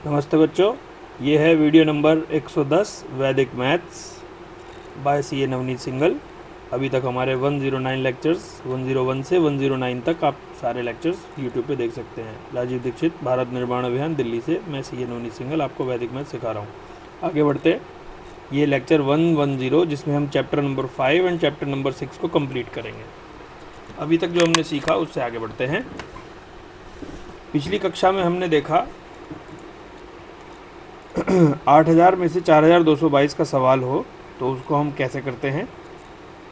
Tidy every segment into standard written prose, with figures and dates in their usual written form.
नमस्ते बच्चों, ये है वीडियो नंबर 110 वैदिक maths by CA Navneet single. अभी तक हमारे 109 लेक्चर्स 101 से 109 तक आप सारे लेक्चर्स यूट्यूब पे देख सकते हैं। राजीव दीक्षित, भारत निर्माण अभियान, दिल्ली से मैं CA नवनीत सिंगल आपको वैदिक मैथ्स सिखा रहा हूँ। आगे बढ़ते हैं, ये लेक्चर 110 जिसमें हम chapter number 5 and chapter number 6 को कंप्लीट करेंगे। अभी तक जो हमने सीखा उससे आगे बढ़ते हैं। पिछली कक्षा में हमने देखा 8000 में से 4222 का सवाल हो तो उसको हम कैसे करते हैं।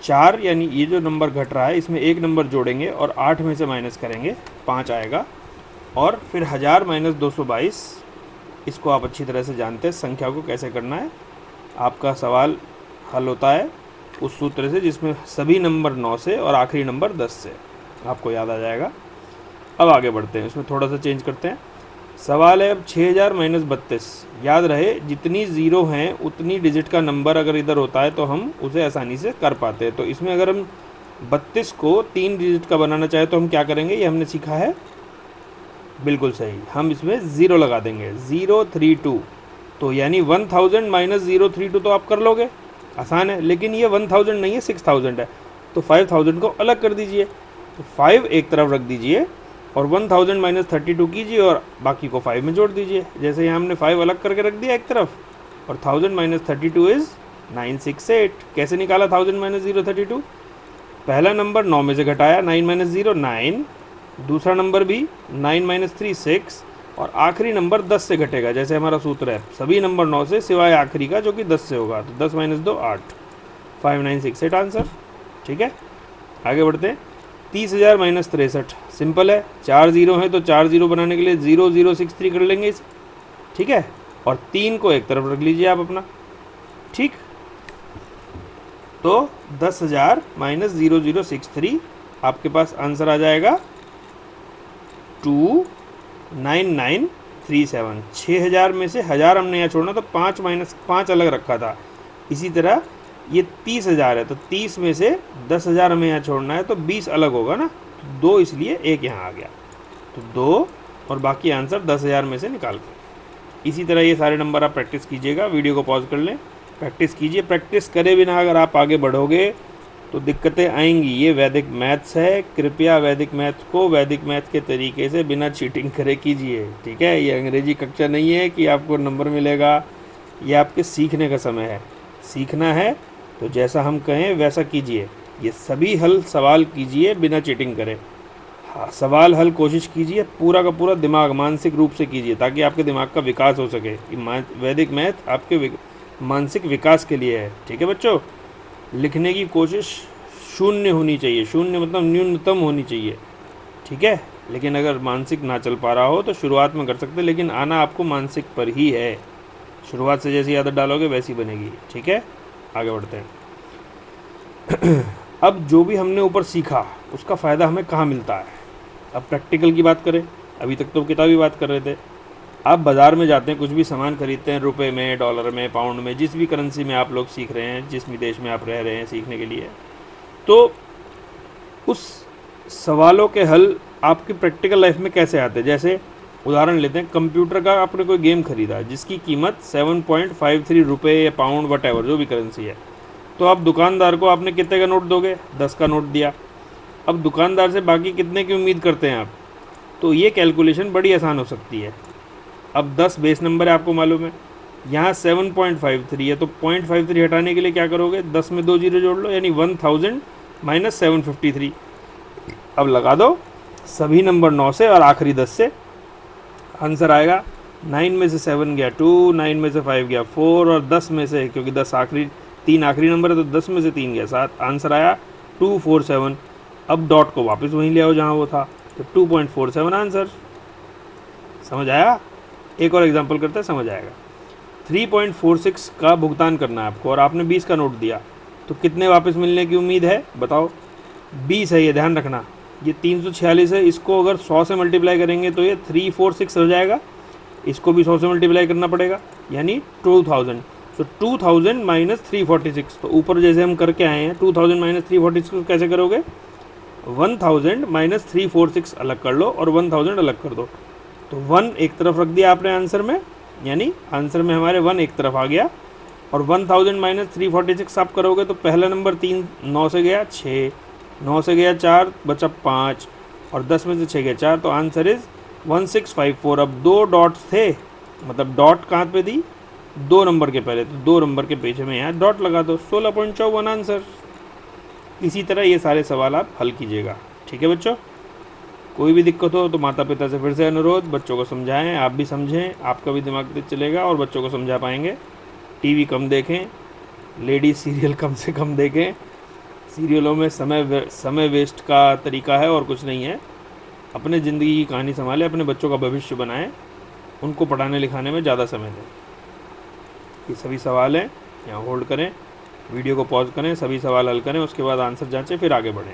4 यानी ये जो नंबर घट रहा है इसमें एक नंबर जोड़ेंगे और 8 में से माइनस करेंगे, 5 आएगा। और फिर 1000 माइनस 222, इसको आप अच्छी तरह से जानते हैं संख्या को कैसे करना है। आपका सवाल हल होता है उस सूत्र से जिसमें सभी नंबर 9 से और आखिरी नंबर 10 से, आपको याद आ जाएगा। अब आगे बढ़ते हैं, इसमें थोड़ा सा चेंज करते हैं। सवाल है अब 6000 माइनस 32। याद रहे जितनी ज़ीरो हैं उतनी डिजिट का नंबर अगर इधर होता है तो हम उसे आसानी से कर पाते हैं। तो इसमें अगर हम 32 को 3 डिजिट का बनाना चाहे तो हम क्या करेंगे, ये हमने सीखा है। बिल्कुल सही, हम इसमें ज़ीरो लगा देंगे, 032। तो यानी 1000 माइनस 032 तो आप कर लोगे, आसान है। लेकिन ये 1000 नहीं है, 6000 है। तो 5000 को अलग कर दीजिए, तो 5 एक तरफ रख दीजिए और 1000 माइनस 32 कीजिए और बाकी को 5 में जोड़ दीजिए। जैसे यहाँ हमने 5 अलग करके रख दिया एक तरफ, और 1000 माइनस 32 इज़ 968। कैसे निकाला 1000 माइनस 032? पहला नंबर 9 में से घटाया, 9 माइनस 0 9, दूसरा नंबर भी 9 माइनस 3 6, और आखिरी नंबर 10 से घटेगा। जैसे हमारा सूत्र है सभी नंबर 9 से सिवाय आखिरी का जो कि 10 से होगा। तो 10 माइनस 2 8, 5968 आंसर। ठीक है, आगे बढ़ते हैं। 30,000 माइनस 63, सिंपल है, 4 जीरो हैं तो 4 जीरो बनाने के लिए 0063 कर लेंगे इसे। ठीक है, और 3 को एक तरफ रख लीजिए आप अपना। ठीक, तो 10,000 माइनस 0063 आपके पास आंसर आ जाएगा 29937। 6000 में से 1000 हमने यहाँ छोड़ना तो 5 माइनस 5 अलग रखा था। इसी तरह ये 30,000 है तो 30 में से 10,000 हमें यहाँ छोड़ना है तो 20 अलग होगा ना, तो 2 इसलिए एक यहाँ आ गया। तो 2 और बाकी आंसर 10,000 में से निकाल के। इसी तरह ये सारे नंबर आप प्रैक्टिस कीजिएगा। वीडियो को पॉज कर लें, प्रैक्टिस कीजिए। प्रैक्टिस करे बिना अगर आप आगे बढ़ोगे तो दिक्कतें आएंगी। ये वैदिक मैथ्स है, कृपया वैदिक मैथ्स को वैदिक मैथ्स के तरीके से बिना चीटिंग करे कीजिए। ठीक है, ये अंग्रेजी कक्षा नहीं है कि आपको नंबर मिलेगा। ये आपके सीखने का समय है, सीखना है तो जैसा हम कहें वैसा कीजिए। ये सभी हल सवाल कीजिए बिना चीटिंग करे। हाँ, सवाल हल कोशिश कीजिए पूरा का पूरा दिमाग मानसिक रूप से कीजिए ताकि आपके दिमाग का विकास हो सके। वैदिक मैथ आपके मानसिक विकास के लिए है। ठीक है बच्चों, लिखने की कोशिश शून्य होनी चाहिए, शून्य मतलब न्यूनतम होनी चाहिए। ठीक है, लेकिन अगर मानसिक ना चल पा रहा हो तो शुरुआत में कर सकते हैं, लेकिन आना आपको मानसिक पर ही है। शुरुआत से जैसी आदत डालोगे वैसी बनेगी। ठीक है, आगे बढ़ते हैं। अब जो भी हमने ऊपर सीखा उसका फ़ायदा हमें कहाँ मिलता है। अब प्रैक्टिकल की बात करें, अभी तक तो किताबी बात कर रहे थे। आप बाज़ार में जाते हैं, कुछ भी सामान खरीदते हैं, रुपए में, डॉलर में, पाउंड में, जिस भी करेंसी में आप लोग सीख रहे हैं, जिस भी देश में आप रह रहे हैं सीखने के लिए, तो उस सवालों के हल आपकी प्रैक्टिकल लाइफ में कैसे आते हैं। जैसे उदाहरण लेते हैं, कंप्यूटर का आपने कोई गेम खरीदा जिसकी कीमत 7.53 रुपये या पाउंड वट एवर जो भी करेंसी है, तो आप दुकानदार को आपने कितने का नोट दोगे? 10 का नोट दिया। अब दुकानदार से बाकी कितने की उम्मीद करते हैं आप? तो ये कैलकुलेशन बड़ी आसान हो सकती है। अब 10 बेस नंबर है, आपको मालूम है। यहाँ 7.53 है तो 0.53 हटाने के लिए क्या करोगे? 10 में 2 जीरो जोड़ लो, यानी 1000 माइनस 753। अब लगा दो सभी नंबर 9 से और आखिरी 10 से। आंसर आएगा 9 में से 7 गया 2, 9 में से 5 गया 4, और 10 में से, क्योंकि 10 आखिरी 3 आखिरी नंबर है तो 10 में से 3 गया 7। आंसर आया 247। अब डॉट को वापस वहीं ले आओ जहाँ वो था, तो 2.47 आंसर। समझ आया? एक और एग्जांपल करते हैं, समझ आएगा। 3.46 का भुगतान करना है आपको और आपने 20 का नोट दिया, तो कितने वापस मिलने की उम्मीद है बताओ? 20 है, ये ध्यान रखना। ये 346 है, इसको अगर 100 से मल्टीप्लाई करेंगे तो ये 346 हो जाएगा। इसको भी 100 से मल्टीप्लाई करना पड़ेगा, यानी 2000। तो 2000 माइनस 346, तो ऊपर जैसे हम करके आए हैं 2000 माइनस 346 को कैसे करोगे? 1000 माइनस 346 अलग कर लो और 1000 अलग कर दो। तो 1 एक तरफ रख दिया आपने आंसर में यानी आंसर में हमारे 1 एक तरफ आ गया। और 1000 माइनस 346 आप करोगे तो पहला नंबर 3 9 से गया 6, 9 से गया 4 बचा 5 और 10 में से 6 गया 4, तो आंसर इज 1654। अब 2 डॉट्स थे, मतलब डॉट कहाँ पे दी, 2 नंबर के पहले, तो 2 नंबर के पीछे में यहाँ डॉट लगा दो, 16.54 आंसर। इसी तरह ये सारे सवाल आप हल कीजिएगा। ठीक है बच्चों, कोई भी दिक्कत हो तो माता पिता से फिर से अनुरोध, बच्चों को समझाएं, आप भी समझें, आपका भी दिमाग तेज चलेगा और बच्चों को समझा पाएंगे। टीवी कम देखें, लेडीज सीरियल कम से कम देखें, सीरियलों में समय वेस्ट का तरीका है और कुछ नहीं है। अपने ज़िंदगी की कहानी संभालें, अपने बच्चों का भविष्य बनाएं, उनको पढ़ाने लिखाने में ज़्यादा समय दें। ये सभी सवाल हैं, यहाँ होल्ड करें, वीडियो को पॉज करें, सभी सवाल हल करें, उसके बाद आंसर जांचें, फिर आगे बढ़ें।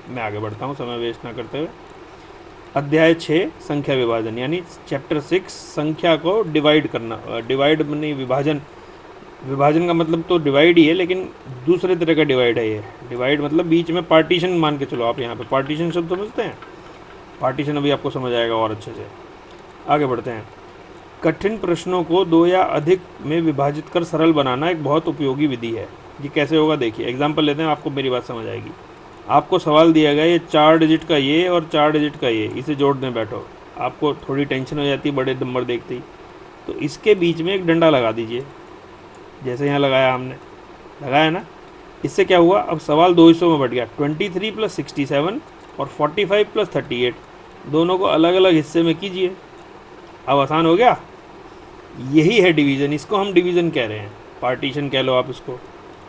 मैं आगे बढ़ता हूँ समय वेस्ट ना करते हुए। अध्याय 6 संख्या विभाजन, यानी चैप्टर 6 संख्या को डिवाइड करना। डिवाइड नहीं, विभाजन। विभाजन का मतलब तो डिवाइड ही है, लेकिन दूसरे तरह का डिवाइड है ये। डिवाइड मतलब बीच में पार्टीशन मान के चलो आप, यहाँ पे पार्टीशन शब्द समझते हैं, पार्टीशन अभी आपको समझ आएगा और अच्छे से। आगे बढ़ते हैं। कठिन प्रश्नों को 2 या अधिक में विभाजित कर सरल बनाना एक बहुत उपयोगी विधि है। ये कैसे होगा देखिए, एग्जाम्पल लेते हैं, आपको मेरी बात समझ आएगी। आपको सवाल दिया गया ये 4 डिजिट का ये और 4 डिजिट का ये, इसे जोड़ने बैठो। आपको थोड़ी टेंशन हो जाती है बड़े नंबर देखते ही, तो इसके बीच में एक डंडा लगा दीजिए, जैसे यहाँ लगाया हमने, लगाया ना। इससे क्या हुआ, अब सवाल 2 हिस्सों में बट गया, 23 + 67 और 45 + 38, दोनों को अलग अलग हिस्से में कीजिए। अब आसान हो गया। यही है डिवीज़न, इसको हम डिवीज़न कह रहे हैं, पार्टीशन कह लो आप इसको,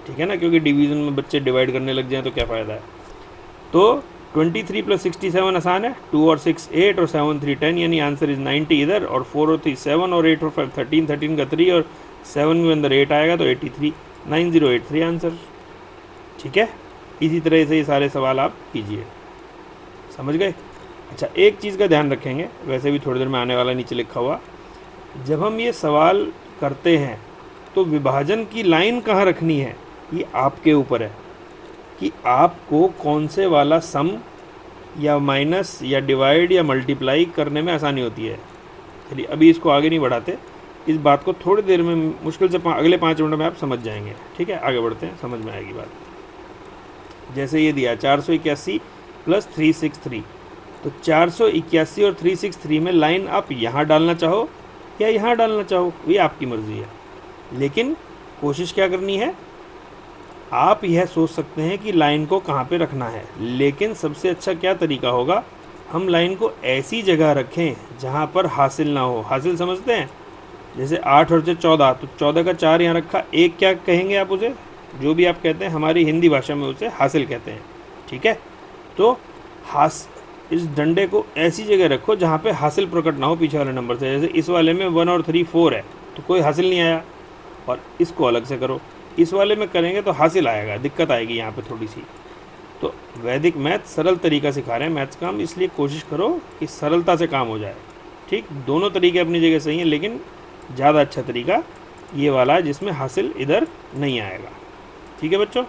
ठीक है ना, क्योंकि डिवीज़न में बच्चे डिवाइड करने लग जाएं तो क्या फ़ायदा है। तो 23 + 67 आसान है, 2 और 6 8 और 7 3 10, यानी आंसर इज 90 इधर, और 4 और 3 7 और 8 और 5 13, 13 का 3 और 7 के अंदर 8 आएगा तो 83, 9083 आंसर। ठीक है, इसी तरह से ये सारे सवाल आप कीजिए। समझ गए। अच्छा, एक चीज़ का ध्यान रखेंगे, वैसे भी थोड़ी देर में आने वाला नीचे लिखा हुआ, जब हम ये सवाल करते हैं तो विभाजन की लाइन कहाँ रखनी है, ये आपके ऊपर है कि आपको कौन से वाला सम या माइनस या डिवाइड या मल्टीप्लाई करने में आसानी होती है। चलिए अभी इसको आगे नहीं बढ़ाते, इस बात को थोड़ी देर में, मुश्किल से अगले 5 मिनट में आप समझ जाएंगे। ठीक है, आगे बढ़ते हैं, समझ में आएगी बात। जैसे ये दिया 481 + 363, तो 481 और 363 में लाइन आप यहाँ डालना चाहो या यहाँ डालना चाहो, ये आपकी मर्ज़ी है। लेकिन कोशिश क्या करनी है, आप यह सोच सकते हैं कि लाइन को कहाँ पे रखना है, लेकिन सबसे अच्छा क्या तरीका होगा, हम लाइन को ऐसी जगह रखें जहाँ पर हासिल ना हो। हासिल समझते हैं, जैसे 8 और 14, तो 14 का 4 यहाँ रखा, एक क्या कहेंगे आप उसे, जो भी आप कहते हैं, हमारी हिंदी भाषा में उसे हासिल कहते हैं। ठीक है, तो इस डंडे को ऐसी जगह रखो जहाँ पे हासिल प्रकट ना हो पीछे वाले नंबर से। जैसे इस वाले में 1 और 3 4 है तो कोई हासिल नहीं आया, और इसको अलग से करो, इस वाले में करेंगे तो हासिल आएगा, दिक्कत आएगी यहाँ पे थोड़ी सी। तो वैदिक मैथ सरल तरीका सिखा रहे हैं मैथ्स का हम, इसलिए कोशिश करो कि सरलता से काम हो जाए। ठीक, दोनों तरीके अपनी जगह सही हैं, लेकिन ज़्यादा अच्छा तरीका ये वाला है जिसमें हासिल इधर नहीं आएगा। ठीक है बच्चों,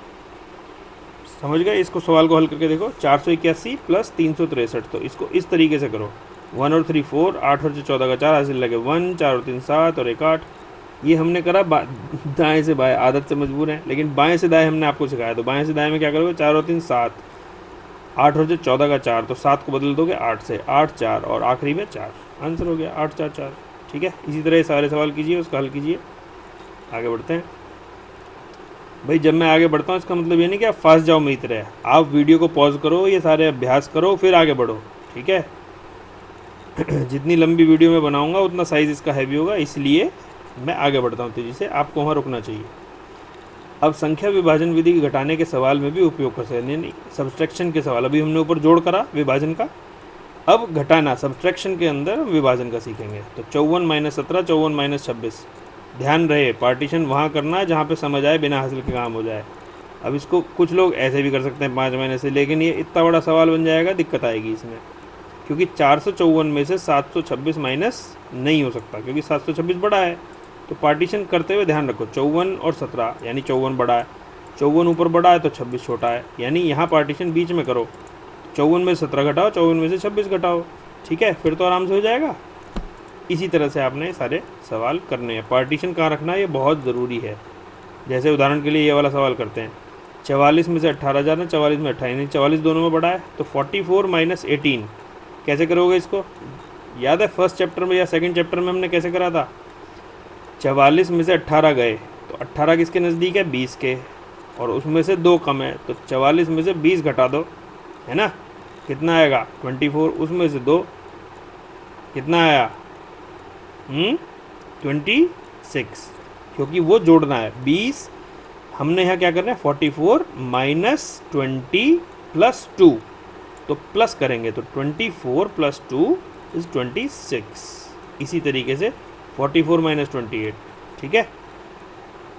समझ गए। इसको सवाल को हल करके देखो, 481 + 363, तो इसको इस तरीके से करो, 1 और 3 4, 8 और 14 का 4 हासिल लगे 1, 4 और 3 7 और 1 8। ये हमने करा दाएं से बाएं, आदत से मजबूर हैं, लेकिन बाएं से दाएं हमने आपको सिखाया, तो बाएं से दाएं में क्या करोगे, 4 और 3 7, 8 और 14 का 4, तो 7 को बदल दोगे 8 से, 8 4 और आखिरी में 4, आंसर हो गया 8 4 4। ठीक है, इसी तरह सारे सवाल कीजिए, उसका हल कीजिए। आगे बढ़ते हैं भाई। जब मैं आगे बढ़ता हूँ इसका मतलब ये नहीं कि आप फास्ट जाओ मेरी तरह, आप वीडियो को पॉज करो, ये सारे अभ्यास करो, फिर आगे बढ़ो। ठीक है जितनी लंबी वीडियो मैं बनाऊंगा उतना साइज़ इसका हैवी होगा, इसलिए मैं आगे बढ़ता हूँ तेज़ी से, आपको वहाँ रुकना चाहिए। अब संख्या विभाजन विधि के घटाने के सवाल में भी उपयोग कर सकते हैं, सब्सट्रैक्शन के सवाल, अभी हमने ऊपर जोड़ करा विभाजन का, अब घटाना सब्सट्रैक्शन के अंदर विभाजन का सीखेंगे। तो 54 - 17, 54 - 26, ध्यान रहे पार्टीशन वहाँ करना है जहाँ पे समझ आए, बिना हासिल के काम हो जाए। अब इसको कुछ लोग ऐसे भी कर सकते हैं 5 महीने से, लेकिन ये इतना बड़ा सवाल बन जाएगा, दिक्कत आएगी इसमें, क्योंकि 454 में से 726 माइनस नहीं हो सकता, क्योंकि 726 बड़ा है। तो पार्टीशन करते हुए ध्यान रखो, 54 और 17, यानी 54 बड़ा है, 54 ऊपर बड़ा है तो 26 छोटा है, यानी यहाँ पार्टीशन बीच में करो, 54 में 17 घटाओ, 54 में से 26 घटाओ। ठीक है, फिर तो आराम से हो जाएगा। इसी तरह से आपने सारे सवाल करने हैं। पार्टीशन कहाँ रखना है ये बहुत ज़रूरी है। जैसे उदाहरण के लिए ये वाला सवाल करते हैं, 44 में से 18 जाना, 44 में 28, 44 दोनों में बड़ा है, तो 44 माइनस 18 कैसे करोगे इसको? याद है फर्स्ट चैप्टर में या सेकंड चैप्टर में हमने कैसे करा था? 44 में से 18 गए तो 18 किसके नज़दीक है? 20 के, और उसमें से 2 कम है तो 44 में से 20 घटा दो, है ना, कितना आएगा? 24। उसमें से 2 कितना आया? 26, क्योंकि वो जोड़ना है। 20 हमने यहाँ क्या करना है? 44 माइनस 20 प्लस 2, तो प्लस करेंगे तो 24 प्लस 2 इज़ 26। इसी तरीके से 44 माइनस 28, ठीक है।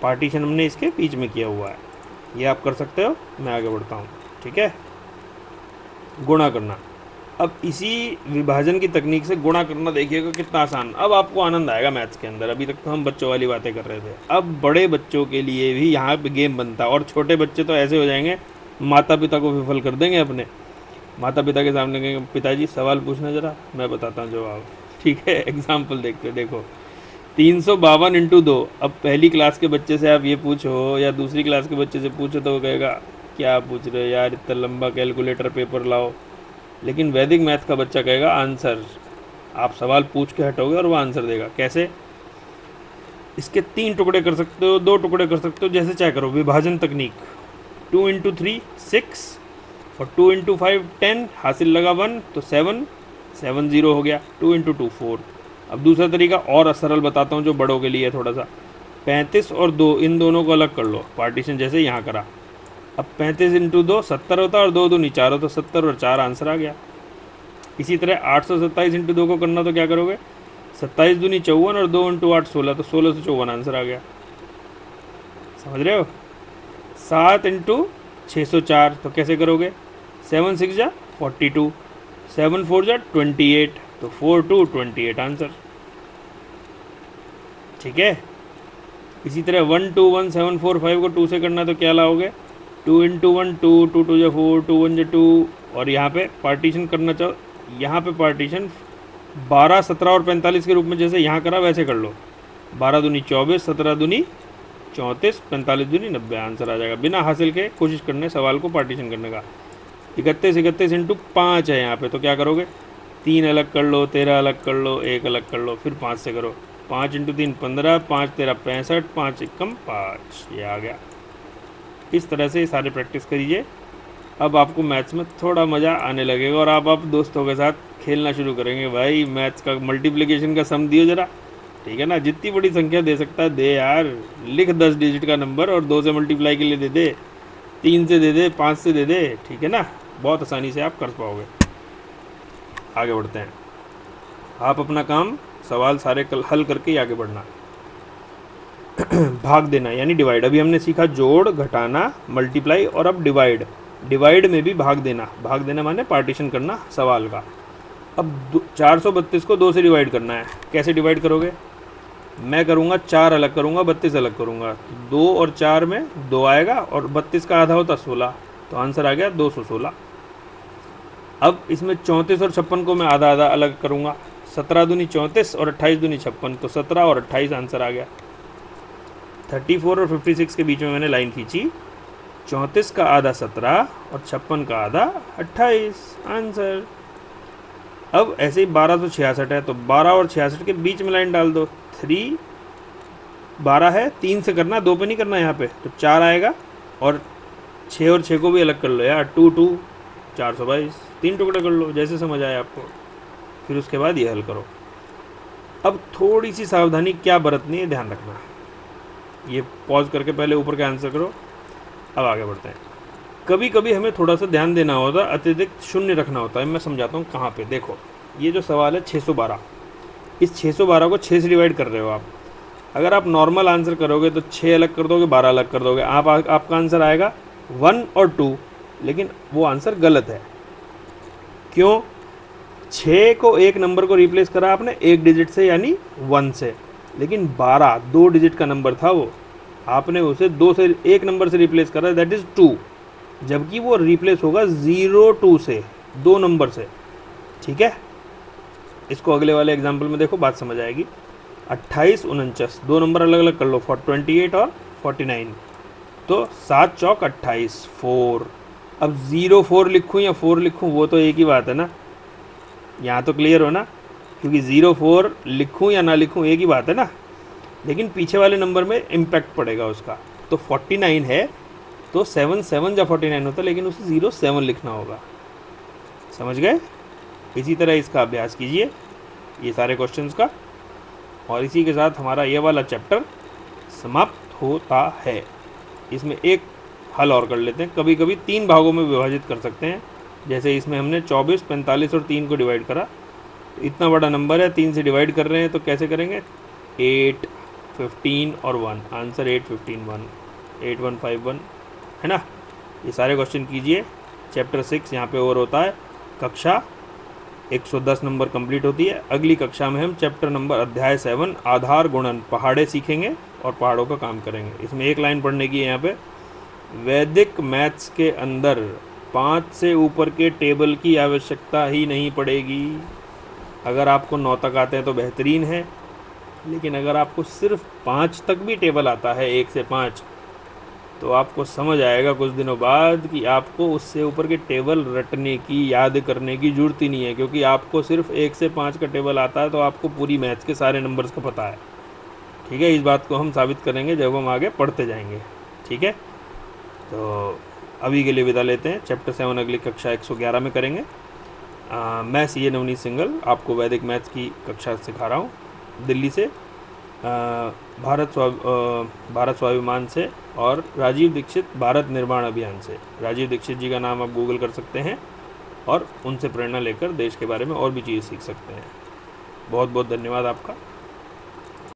पार्टीशन हमने इसके बीच में किया हुआ है, ये आप कर सकते हो। मैं आगे बढ़ता हूँ, ठीक है। गुणा करना, अब इसी विभाजन की तकनीक से गुणा करना देखिएगा कितना आसान। अब आपको आनंद आएगा मैथ्स के अंदर। अभी तक तो हम बच्चों वाली बातें कर रहे थे, अब बड़े बच्चों के लिए भी यहाँ पे गेम बनता है। और छोटे बच्चे तो ऐसे हो जाएंगे, माता पिता को विफल कर देंगे। अपने माता पिता के सामने कहेंगे, पिताजी सवाल पूछना ज़रा, मैं बताता हूँ जवाब, ठीक है। एग्जाम्पल देखते हो, देखो 352 इंटू 2। अब पहली क्लास के बच्चे से आप ये पूछो या दूसरी क्लास के बच्चे से पूछो तो वो कहेगा क्या पूछ रहे हो यार, इतना लंबा कैलकुलेटर पेपर लाओ। लेकिन वैदिक मैथ का बच्चा कहेगा आंसर। आप सवाल पूछ के हटोगे और वो आंसर देगा। कैसे? इसके 3 टुकड़े कर सकते हो, 2 टुकड़े कर सकते हो, जैसे चाहे करो। विभाजन तकनीक, 2 इंटू 3 6 और 2 इंटू 5 10, हासिल लगा 1 तो 7 0 हो गया। 2 इंटू 2 4। अब दूसरा तरीका और सरल बताता हूँ जो बड़ों के लिए थोड़ा सा। 35 और 2, इन दोनों को अलग कर लो, पार्टीशन जैसे यहाँ करा। अब 35 इंटू 2 70 होता है और 2 दूनी 4 होता, 70 और 4 आंसर आ गया। इसी तरह 827 इंटू 2 को करना तो क्या करोगे? 27 दूनी 54 और 2 इंटू 8 16, तो 16 से 54 आंसर आ गया। समझ रहे हो? 7 इंटू 604 तो कैसे करोगे? 7 6 जा 42, 7 4 जा 28, तो 4 2 28 आंसर, ठीक है। इसी तरह 1 2 1 7 4 5 को 2 से करना तो क्या लाओगे? 2 इंटू 1 2, 2 2 जा 4, 2 1 जा 2। और यहाँ पे पार्टीशन करना चाहो, यहाँ पे पार्टीशन 12 17 और 45 के रूप में जैसे यहाँ करा वैसे कर लो। 12 दूनी 24, 17 दूनी 34, 45 दूनी 90 आंसर आ जाएगा। बिना हासिल के कोशिश करने सवाल को पार्टीशन करने का। 31 इंटू 5 है यहाँ पे, तो क्या करोगे? 3 अलग कर लो, 13 अलग कर लो, 1 अलग कर लो, फिर 5 से करो। 5 इंटू 3 15, 5 13 65, 5 एकम 5, ये आ गया। इस तरह से सारे प्रैक्टिस करिए। अब आपको मैथ्स में थोड़ा मज़ा आने लगेगा और आप दोस्तों के साथ खेलना शुरू करेंगे। भाई मैथ्स का मल्टीप्लिकेशन का सम दियो ज़रा, ठीक है ना। जितनी बड़ी संख्या दे सकता है दे यार। लिख 10 डिजिट का नंबर और 2 से मल्टीप्लाई के लिए दे दे, 3 से दे दे, 5 से दे दे, ठीक है ना। बहुत आसानी से आप कर पाओगे। आगे बढ़ते हैं। आप अपना काम सवाल सारे हल करके ही आगे बढ़ना। भाग देना यानी डिवाइड। अभी हमने सीखा जोड़, घटाना, मल्टीप्लाई और अब डिवाइड। डिवाइड में भी भाग देना। भाग देना माने पार्टीशन करना सवाल का। अब 432 को 2 से डिवाइड करना है। कैसे डिवाइड करोगे? मैं करूँगा 4 अलग करूँगा, 32 अलग करूँगा। 2 और 4 में 2 आएगा और 32 का आधा होता 16, तो आंसर आ गया 216। अब इसमें 34 और 56 को मैं आधा आधा अलग करूँगा। 17 दूनी 34 और 28 दूनी 56, तो 17 और 28 आंसर आ गया। 34 और 56 के बीच में मैंने लाइन खींची। 34 का आधा 17 और 56 का आधा 28 आंसर। अब ऐसे ही 1266 है तो 12 और 66 के बीच में लाइन डाल दो। 3 12 है, 3 से करना, 2 पे नहीं करना यहाँ पे, तो 4 आएगा। और 6 और 6 को भी अलग कर लो यार, 2 2 422। 3 टुकड़े कर लो जैसे समझ आए आपको। फिर उसके बाद ये हल करो। अब थोड़ी सी सावधानी क्या बरतनी है, ध्यान रखना। ये पॉज करके पहले ऊपर का आंसर करो। अब आगे बढ़ते हैं। कभी कभी हमें थोड़ा सा ध्यान देना होता है, अतिरिक्त शून्य रखना होता है। मैं समझाता हूँ कहाँ पे। देखो ये जो सवाल है 612, इस 612 को 6 से डिवाइड कर रहे हो आप। अगर आप नॉर्मल आंसर करोगे तो 6 अलग कर दोगे, 12 अलग कर दोगे, आपका आंसर आएगा 1 और 2। लेकिन वो आंसर गलत है। क्यों? 6 को एक नंबर को रिप्लेस करा आपने एक डिजिट से यानी 1 से, लेकिन 12 2 डिजिट का नंबर था, वो आपने उसे 2 से एक नंबर से रिप्लेस करा, दैट इज़ 2। जबकि वो रिप्लेस होगा 0 2 से, 2 नंबर से, ठीक है। इसको अगले वाले एग्जाम्पल में देखो, बात समझ आएगी। 28 49, दो नंबर अलग अलग कर लो, 28 और 49। तो 7 चौक 28, 4। अब 04 लिखूँ या 4 लिखूँ वो तो एक ही बात है ना, यहाँ तो क्लियर हो ना, क्योंकि 04 लिखूँ या ना लिखूँ एक ही बात है ना, लेकिन पीछे वाले नंबर में इम्पैक्ट पड़ेगा उसका। तो 49 है तो 7 7 या 49 होता, लेकिन उसे 07 लिखना होगा। समझ गए? इसी तरह इसका अभ्यास कीजिए ये सारे क्वेश्चंस का, और इसी के साथ हमारा ये वाला चैप्टर समाप्त होता है। इसमें एक हल और कर लेते हैं। कभी कभी 3 भागों में विभाजित कर सकते हैं, जैसे इसमें हमने 24 45 और 3 को डिवाइड करा। इतना बड़ा नंबर है, 3 से डिवाइड कर रहे हैं तो कैसे करेंगे? 8 15 और 1, आंसर 8 15 1, 8151 है ना। ये सारे क्वेश्चन कीजिए। चैप्टर 6 यहाँ पे ओवर होता है। कक्षा 110 नंबर कंप्लीट होती है। अगली कक्षा में हम चैप्टर नंबर अध्याय 7 आधार गुणन पहाड़े सीखेंगे और पहाड़ों का काम करेंगे। इसमें एक लाइन पढ़ने की है यहाँ पे, वैदिक मैथ्स के अंदर 5 से ऊपर के टेबल की आवश्यकता ही नहीं पड़ेगी। अगर आपको 9 तक आते हैं तो बेहतरीन है, लेकिन अगर आपको सिर्फ 5 तक भी टेबल आता है, 1 से 5, तो आपको समझ आएगा कुछ दिनों बाद कि आपको उससे ऊपर के टेबल रटने की, याद करने की ज़रूरत ही नहीं है, क्योंकि आपको सिर्फ 1 से 5 का टेबल आता है तो आपको पूरी मैथ्स के सारे नंबर्स का पता है। ठीक है, इस बात को हम साबित करेंगे जब हम आगे पढ़ते जाएंगे। ठीक है, तो अभी के लिए विदा लेते हैं। चैप्टर 7 अगली कक्षा 111 में करेंगे। मैं CA नवनीत सिंघल आपको वैदिक मैथ्स की कक्षा सिखा रहा हूँ दिल्ली से, भारत स्वाभिमान से और राजीव दीक्षित भारत निर्माण अभियान से। राजीव दीक्षित जी का नाम आप गूगल कर सकते हैं और उनसे प्रेरणा लेकर देश के बारे में और भी चीज़ सीख सकते हैं। बहुत बहुत धन्यवाद आपका।